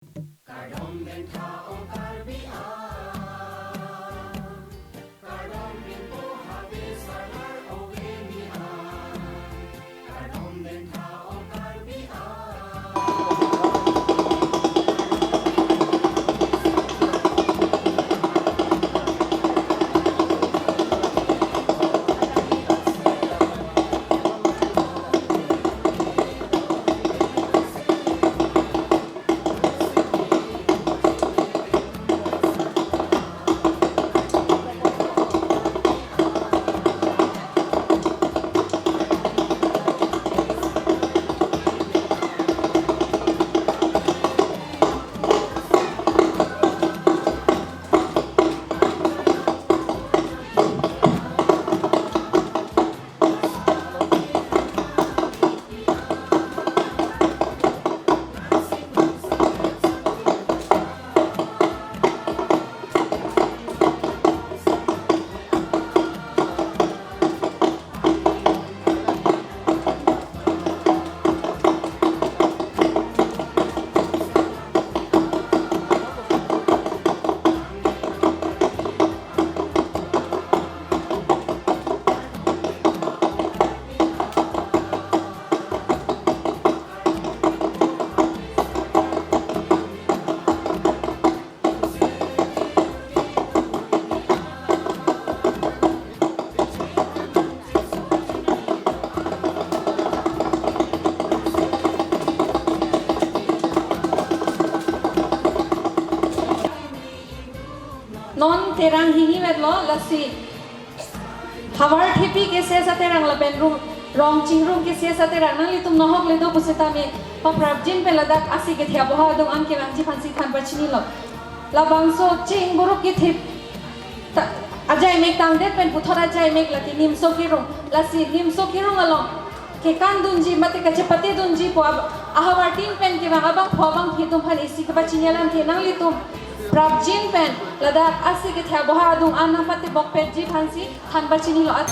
Kadom den tao karbia, kadom den po habe salar ovenia, kadom den tao karbia. Non terang hihi medlo lasi hawar thipi ke se sa terang la ben room rong ching room ke se sa terang nang litum nohok le do puseta me paprab jin pe ladak asi ke thia boha dong an ke bang ji phansi khan bachini lo la bangso ching buruk ke thip ajai mek tang det pen puthora jai mek lati nim so ki rong lasi nim so ki rong along ke kan dunji mate ka chepate dunji po ahawar tin pen ke bang abang phobang hitum phan isi ke bachini lam the nang litum Prabjin pen ladak asik ke thia boha dung anang pati bok pet ji phansi khan bachini lo at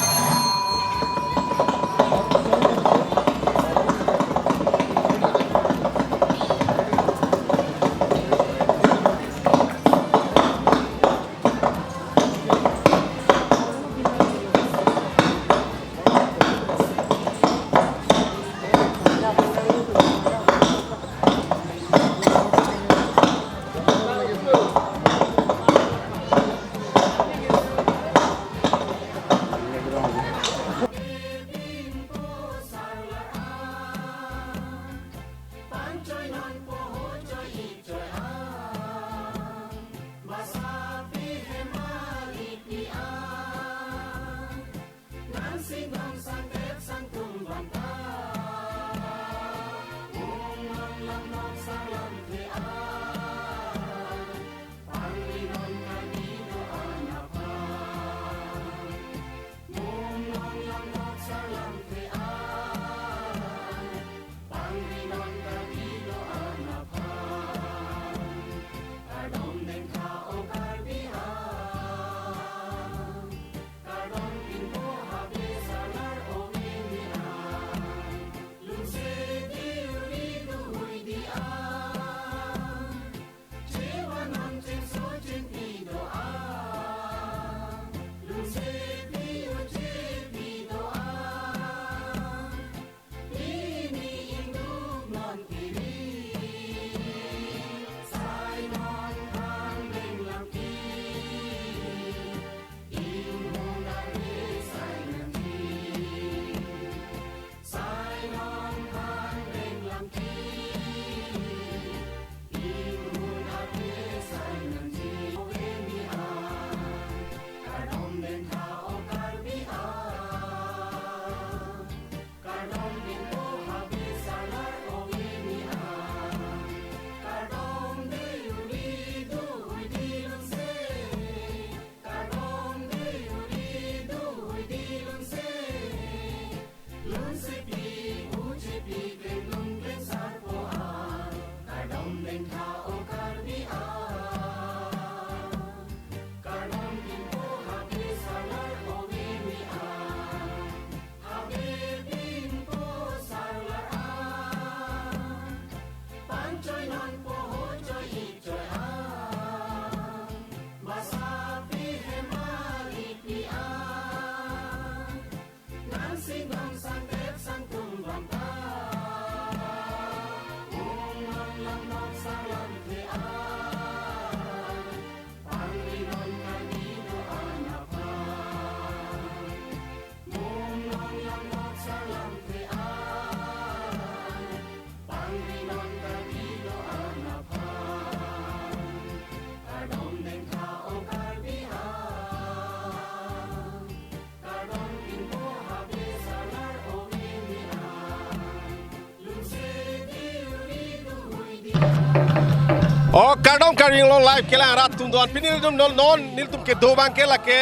streaming long live ke la rat tum don pini tum non nil tum ke do bang ke la ke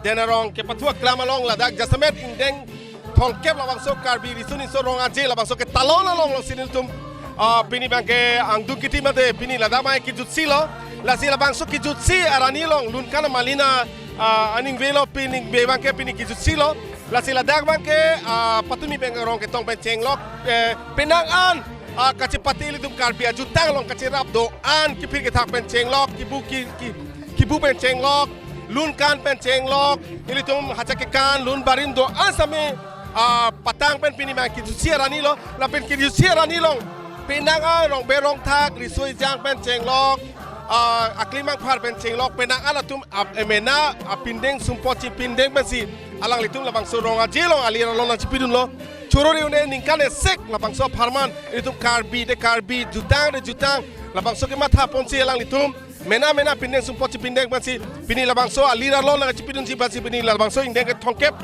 denarong ke patua klama long la dak jasamet indeng thong kep la bang so karbi risuni so rong aje la bang so ke talon long lo sinil tum pini bang ke angdu kiti mate pini la damai ki jutsi lo la si la bang so ki jutsi arani long lun kana malina aning velo pini be bang ke pini ki jutsi lo la si la dak bang ke patumi bang rong ke tong penceng lok penang an kaci pati litum karbi ajutang long kaci rap do an kipir ke thak penceng lok kibu penceng lok lun kan penceng lok ilitum hacake kan lun barin do an same patang pen pini ma ki jusia rani lo la pen ki jusia rani long penang an rong berong thak risoi jang penceng lok aklimang phar penceng lok penang an atum emena pindeng sumpochi pindeng basi alang litum labang sorong ajilong alira long na chipidun lo churori une ningkane sek labang so pharman itu karbi jutang labang so ke matha ponsi alang litum mena pindeng sumpochi pindeng basi pini labang so alira long na chipidun si basi pini labang so indeng ke thongkep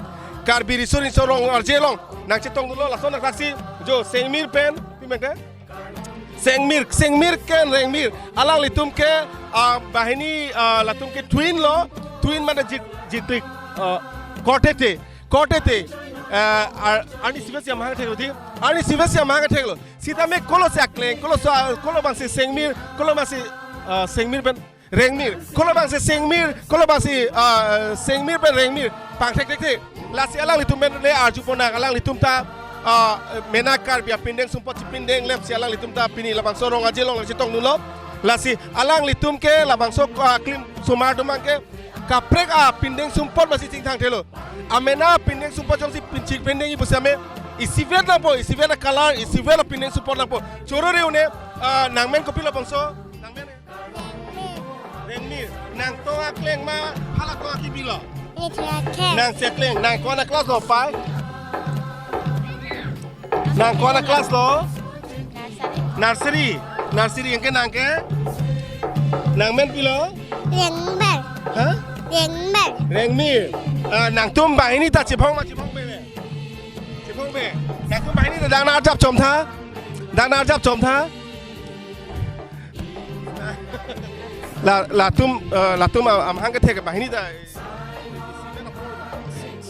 karbi risori sorong arjelong nang chitong dulo la so na taksi jo sengmir pen pimeke sengmir ken rengmir alang litum ke bahini latum ke twin mana jitrik kotete ani sivasi amanga theglo thi ani sivasi amanga theglo sita me kolo se akleng kolo bang se sengmir kolo bang se sengmir ben rengmir kolo bang se sengmir ben rengmir pang thek lasi alang litum ben le arju pona alang litum ta menakar bia pindeng sumpot pindeng lep si alang litum ta pini labang sorong ajelong lasi tong nulo lasi alang litum ke labang so klim sumar domang ke kaprek pindeng sumpot masih cingtang thelo amena pindeng sumpot jong si pincik pindeng ibu same isivet la color isivet la pindeng sumpot la po choro reune nangmen kopi la bangso nangmen rengmir nang to akleng ma hala to akibilo nang sekleng nang ko na kelas lo pai nang ko na kelas lo nursery yang ke nang ke nangmen pilo ha rengmir nang tum ba ini ta chipong be nang tum ba ini ta dang na jap chom tha la tum am hang ke thek ba ini ta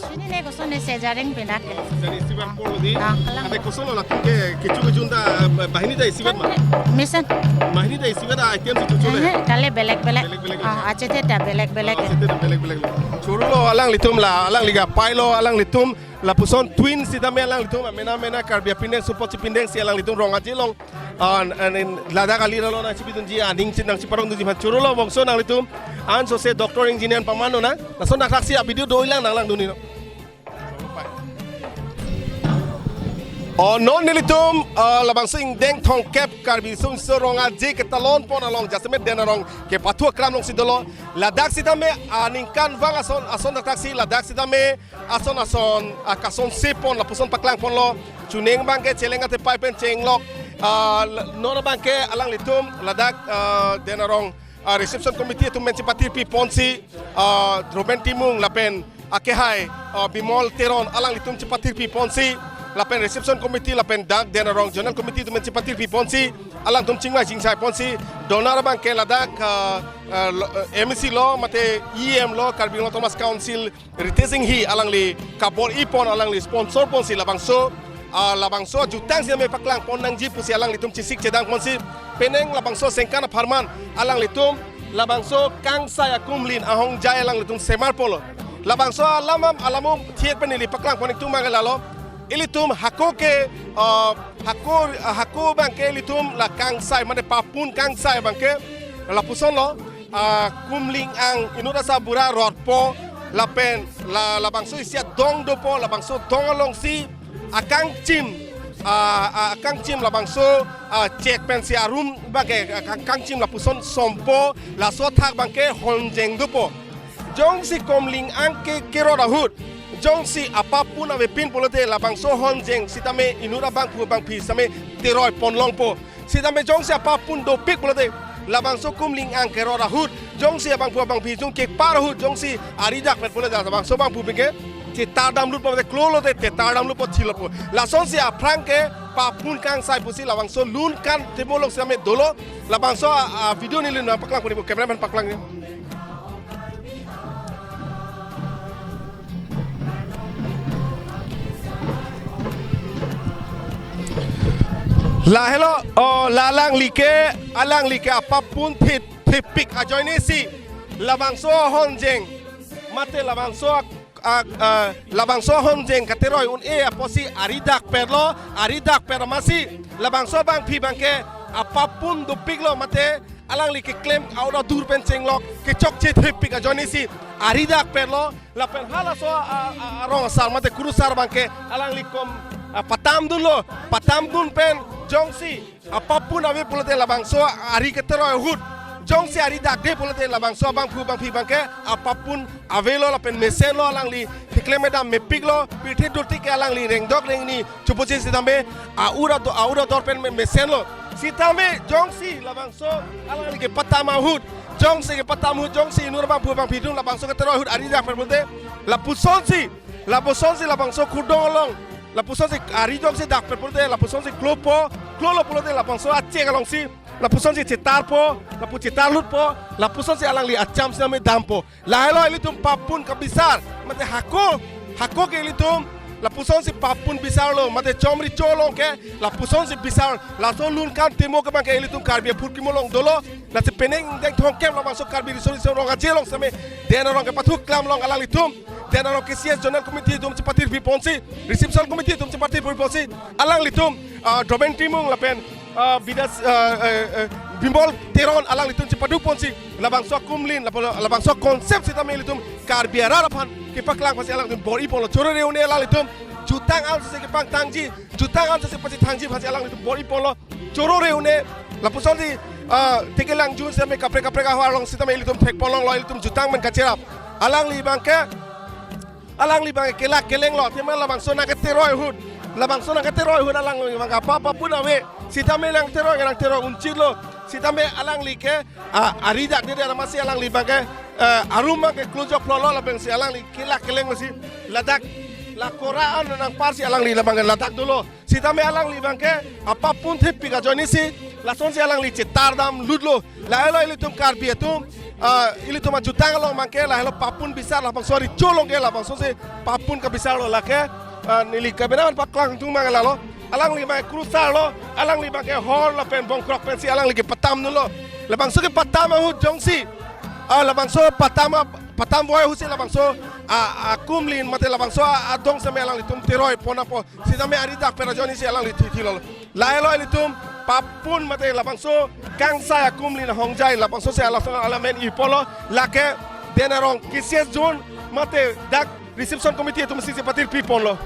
sini ne ko sonne se jareng penak jadi sibat polo di alang ade kosono la tum ke junta ba ini ta sibat ma mission ma ini ta sibat item si chule kale belek ache te belek churulo alang litum alang liga pailo alang litum la puson twin si dame alang litum mena karbia pindeng support si pindeng si alang litum rong ajilong lada kali lo na chipidun ji aning chin nang chiparong du ji ma churulo bongso nang litum an so se doctor engineer pamano na so na taksi a video do ilang nang lang duni no non nilitum labang sing deng thong kep karbi sung soronga je ke talon pon along jasemet denarong ke patua kram long sidolo ladak sidame aningkan wang ason taksi ladak sidame ason kason sepon la puson paklang pon lo chuneng bang ke chelenga te pai pen cheng lok nona bang ke alang litum ladak denarong reception committee tu mensipatir pi ponsi Ruben Timung lapen akehai bimol teron alang litum cipatir pi ponsi lapen reception committee lapen dak denarong journal committee tu mensipatir pi ponsi alang tum chingwai chingsai ponsi donar bang ke ladak MEC law mate EM law Karbing Thomas Council retesing hi alang li kabor ipon alang li sponsor ponsi labangso jutang siya may paklang pon nang jeep si alang litum cisik cedang ponsi peneng labangso sengkana parman alang litum labangso kang saya kumlin ahong jaya alang litum semar polo labangso alamum thiet penili paklang pon itum magalalo ilitum hako bangke ilitum la kang sai mane papun kang sai bangke la puson lo kumling ang inuda sa bura rotpo lapen labangso isia dong dopo labangso dong along si akang chim labangso cek pensi arum bangke akang chim la puson sompo la so thak bangke honjeng dopo jong si komling ang ke kerodahut jong si apapun ave pin polote labang so honjeng sitame inura bang pu bang pi same teroi ponlong po sitame jong si apapun do pik polote labang so kumling ang kerora hut jong si abang pu bang pi jong kek par hut jong si aridak pet polote labang so bang pu bingke จิตาดำลุดปะโคลโลเตตาดำลุดปะชิลปะลาซอนเสียพรังเกปาปุนกังไซปุสิลาบังโซลุนกันเทโมลงเสียเมดโดโลลาบังโซวิดีโอนี้เลยนะปักลังคนนี้แคมราแมนปักลังนี่ลาเฮโลลาลังลีเกอลังลีเกปาปุนทิปิกอจอยนี่สิลาบังโซฮอนเจงมาเตลาบังโซlabang so hon jeng kateroy un e aposi aridak perlo aridak per masi labang so bang phi bang ke apapun do piglo mate alang li ke claim auda dur pen chenglok ke chok che thepik a joni si aridak perlo la pen hala so arong sar mate kurusar bang ke alang li kom patam dun pen jongsi apapun ave pulote labang so ari kateroy hut jong si ari dak de polate labang so bang phu bang phi bang ke apapun avelo la pen mesen lo alang li fikleme dam me piglo pithe doti ke alang li reng dok reng ni chupoche sitambe aura dor pen mesen lo sitambe jong si labang so alang li ke patama hut jong si ke patama hut jong si nur bang phu bang phi dun labang so ke tero hut ari dak pen polte la puson si labang so khudong long la puson si ari jong si dak pen polte la puson si klolo polote labang so ache kalong si la puson si cetar po, la pu cetar lut po, la puson si alang li acam si ame dampo. La helo ilitum papun kabisar, mate hako ke ilitum, la puson si papun bisar lo, mate chomri cholong ke, la puson si bisar, la so lun kan temo ke bang ke ilitum karbi pur kimolong dolo, la se peneng deng thongkem la masuk karbi risori so rong ajelong same, dena rong ke pathuk klam long alang litum, dena rong ke CS Zonal Committee tum si patir piponsi, reception committee tum si patir piponsi, alang litum, domain timung la pen bidas bimbol teron alang litum cipadu ponsi labang so kumlin labang so konsep sita me litum karbiara rapan kipak lang pasi alang litum bori polo choro reune alang litum jutang al se kipang tangji jutang al se pasi tangji pasi alang litum bori polo choro reune lapuson di tekelang jun se me kapre ka harong sita me litum tek polong lo litum jutang men kacerap alang libang ke kelak keleng lo teman labang so na ke teroi hud labang so na ke teroi hud alang libang apa pun awe sitame lang tero uncit lo sitame alang li ke aridak dia ada masih alang li bangke aruma ke klujo plolo la bang si alang li kila keleng masih ladak la Quran nang parsi alang li la bangke ladak dulu sitame alang li bangke apapun tepi ka joni si la son si alang li cetar dam ludlo la elo ilitum karbi etum ilitum ajutang lo mangke la elo papun besar la bang sorry colong ke la bang so si papun ka besar lo la ke nili ka benawan paklang tung mangala lo alang li bang krusar lo alang li bang ke hor la pen bongkrok pen si alang li ke patam nulo la bang so ke patam hu jongsi la bang so patam boy hu si la bang so kumlin mate la bang so adong sa me alang li tum teroi pona po si tame ari dak pera joni si alang li thilo la elo li tum papun mate la bang so kangsa kumlin hongjai la bang so se ala men I polo la ke denarong kisies zone mate dak reception committee tum si patir people lo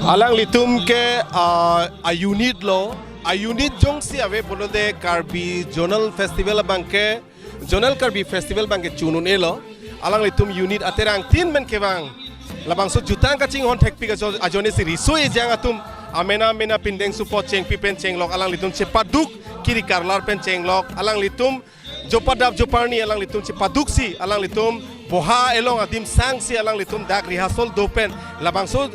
alang litum ke a unit jong si ave bolo de Karbi Zonal Festival bangke Zonal Karbi Festival bangke chunun elo alang litum unit aterang tin men ke bang labang so jutang kaching hon tek pika ajone si riso e jang atum amena pindeng support cheng pi pen cheng lok alang litum cepaduk kiri karlar pen cheng lok alang litum jopadap joparni alang litum cepaduk si alang litum boha elong adim sang si alang litum dak rehearsal dopen labang so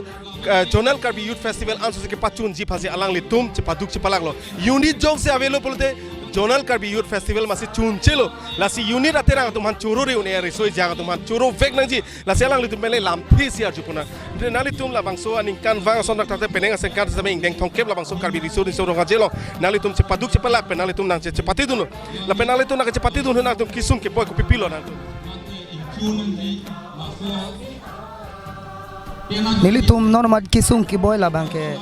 Zonal Karbi Youth Festival anso se ke pachun ji phasi alang litum cepaduk cepalak lo unit jong se available te Zonal Karbi Youth Festival masih chun chelo lasi unit aterang tum han churu re une resoi jang tum han churu vek nang ji lasi alang litum mele lam thi siar jupuna de nali tum labang so aning kan wang son nak tate peneng asen kan same ingdeng thongkep labang so Karbi risoi so ronga jelo nali tum cepaduk cepalak penali tum nang cepati dunu la penali tum nak cepati dunu nang tum kisum ke boy ko pipilo nang tum nilitum normal kisung ki boy la bang ke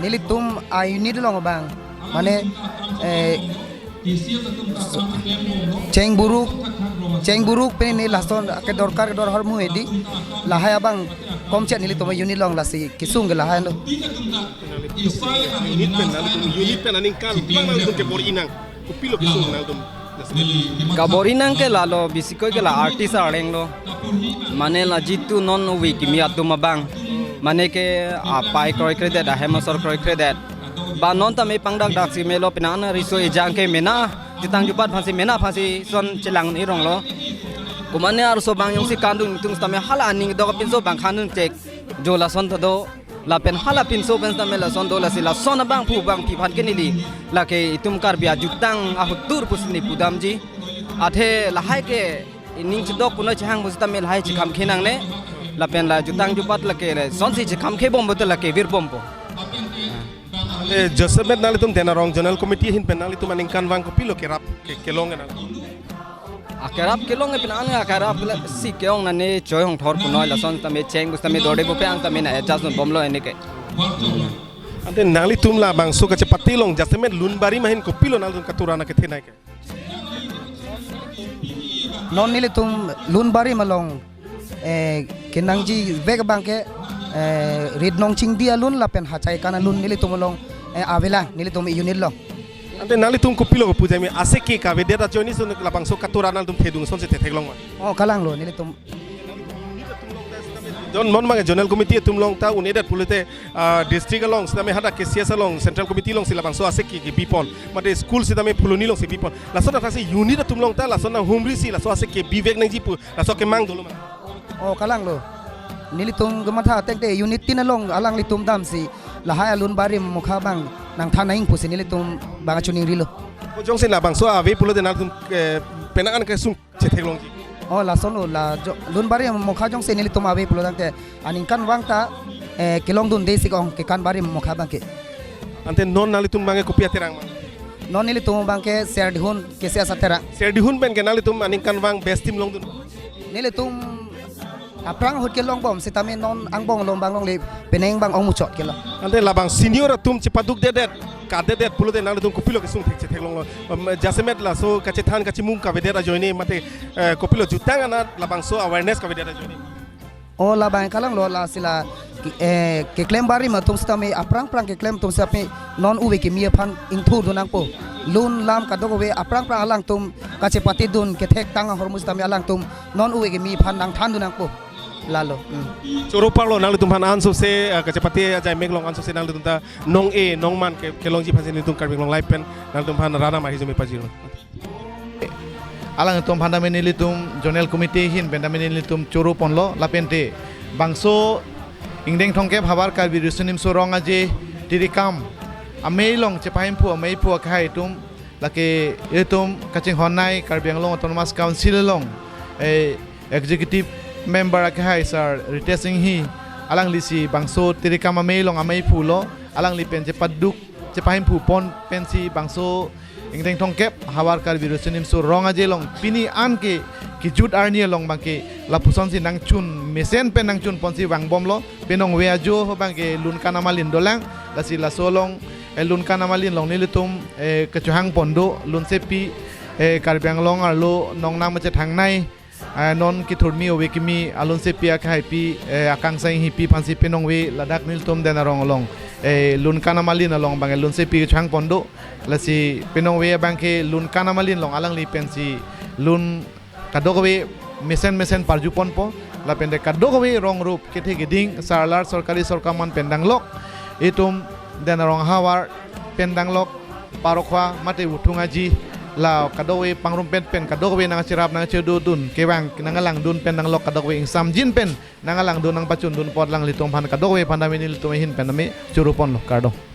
nilitum a unit long bang mane ceng buruk pe ni lason ke dorkar dor har mu edi lahaya bang komcet nilitum unit long la si kisung ke lahaya no unit pen aning kan bang nang tum ke bor inang ko pilo kisum nang tum Kaborinang ke lalo bisiko ke la artis areng lo mane la jitu non uwi kimi atu mabang mane ke apai kroi kredet a hemosor kroi kredet ba non tame pangdak dak si melo pinana riso ejang ke mena jitang jupat phasi mena phasi son chilang ni rong lo kumane ar so bang yong si kandung tung tame hala aning do pinso bang khanun tek jola son do la pen hala pinso pen tame la son do la sila son bang pu bang pi phan ke ni li la ke itum kar bia jutang a hutur pusni pudam ji athe la hai ke ining chidok kuno chang bus tame la hai chi kham khenang ne la pen la jutang jupat la ke le son si chi kham khe bom bot la ke vir bom po Josemet nali tum dena rong Zonal Committee hin penali tum aning kan wang ko pilo ke rap ke long na akarap kelong e pinang akarap si keong na ne choi hong thor punoi la son tame cheng bus tame dode bo pe ang tame na etas non bomlo ene ke ante nali tum la bang so ka cepati long Josemet lunbari mahin ko pilo nal tum katurana ke thenai ke non nilitum lun bari malong kenang ji veg bang ke red nong ching dia lun la pen hachai kana lun nilitum long avela nilitum unit long ante nali tum ko pilo ko pujai me ase ke ka vedeta joni so la bang so katurana tum thedung son se theklong ma oh kalang lo nilitum don mon manga Zonal Committee tum long ta unedat pulete district long sitame hada ke siasa long central committee long silabang so ase ke bipon mate school sitame phuloni long se bipon la so ta se unit tum long ta la so na humri si la so ase ke bivek nang ji pu la so ke mang dolo ma oh kalang lo nilitum gamatha tek de unit tin long alang litum dam si la hai alun bari mukha bang nang thanaing pusi nilitum bang chuning rilo ko jong sen la bang so ave pulete na tum penangan ke sum che theklong ji oh la son la lun bari mukha jong se nilitum ave pulo dang te aning kan wang ta kilong dun de sikong ke kan bari mukha bang ke ante non nali tum mange ko pia terang ma non nilitum bang ke ser dihun ke sia satera ser dihun ben ke nali tum aning kan wang best team long dun nilitum aprang hot ke long bom sitame non angbong long bang long le peneng bang ong muchot ke la ante la bang senior tum cepaduk dedet ka dedet pulute nali tum ko pilo ke sum thek che theklong Josemet la so ka che than ka chi mung ka vedeta joini mate ko pilo jutang ana la bang so awareness ka vedeta joini oh la bang kalang lo la sila ke klem bari ma tum sitame aprang prang ke klem tum sape non uwe ke mia phan ingthur dunang po lun lam ka dogo we aprang prang alang tum ka che pati dun ke thek tang hormus tame alang tum non uwe ke mi phan nang than dunang po lalo choro parlo nang tum han anso se ka cepati ajai meglong anso se nang tum ta nong e nong man ke long ji phasin tum karbing long live pen nang tum han rana ma hizumi pajil alang tum phanda menili tum Zonal Committee hin benda menili tum choro ponlo lapente bangso ingdeng thongkep habar Karbi rusunim sorong aje dirikam amei long chepaim pu amei pu khai tum lake etum kaching honai Karbi Anglong Autonomous Council long executive member khai sir retesting hi alang lisi bangso dirikam amei long amei pu lo alang li pen chepaduk chepaim pu pon pensi bangso ingdeng thongkep habar Karbi rusunim sorong aje long pini an ke kijut arnia long bangke lapuson si nang chun mesen pen nang chun ponsi wang bom lo penong we ajo ho bangke lun kanamalin dolang lasi la solong lun kanamalin long nilitum kecuhang pondo lun sepi Karbi Anglong arlo nong nang mache thang nai non ki thurmi owe kimi alun se pia khai pi akang sai hi pi phansi penong we ladak nil tum den arong long lun kanamalin along bang lun se pi chang pondo lasi penong we bang ke lun kanamalin long alang li pensi lun kadogowe mesen parju pon po la pende kadogowe rong rup kethe geding sarlar sorkari sorkaman pendang lok itum den arong hawar pendang lok parokwa mate utungaji lao kadowe pangrum pen kadowe nang sirap nang cedo dun kewang nangalang dun pen nang lok kadowe ing samjin pen nangalang dun nang pacun dun pot lang litung pan kadowe pandami nil tumehin penami curupon lo kardo